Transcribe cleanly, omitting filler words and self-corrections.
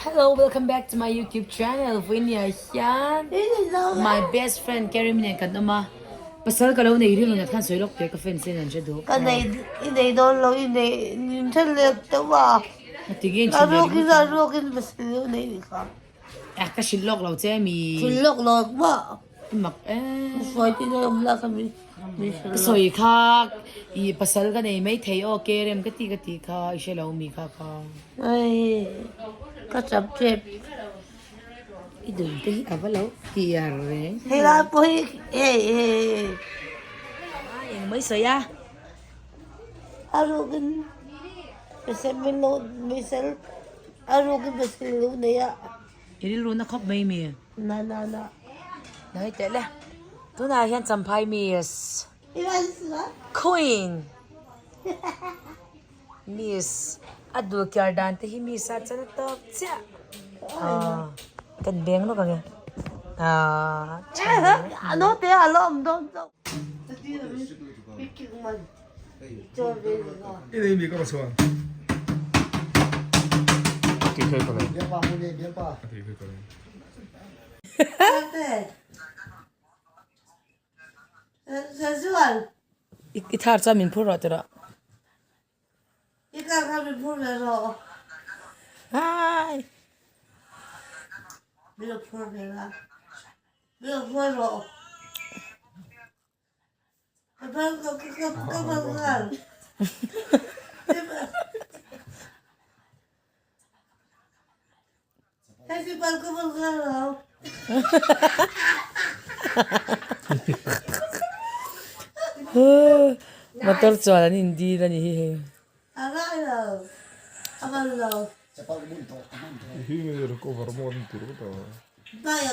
Hello, welcome back to my YouTube channel. Vinya yan. My best friend K.rem niya kan ama. Pasal kalau neih rin ngat kan soilok te ka friend sin an jedo. Cái này đó là cái này nhìn thấy liệt đó mà Matigin là cái bớt liêu này đi không ka shilok law che mi. chỉ lọc lọc mà Mak phải thì nó là cái mình ka soi kha I pasal ka nei mai thei o K.rem ka ti kha I shelo mi kha ai cái chập chẹp I dun te hi avalo K.rem. hay là bôi ê Yang mai soi ya. alo cái misal alo cái bớt liêu này à Iri lu na khop mai mi. na Nai te le. Tu na hian champai mi Ilan Queen. Miss adu kyar dan te hi miss at sana top cha. Kan beng lo ka ge. nó thế à lo ông đâu đâu biết kinh mình cho về rồi Ini mi kau suang. Thì khơi còn này. Thì khơi còn này. Sensual. Ithar cha min phur ra tera. Ika kami pura ro. Hai. Bila pura ro. Bila pura ro. Kapal kapal. Kasi pal kapal ro. Motor chuan hindi na ni. Amal ro. Ini ni recover mo ni tu. Baya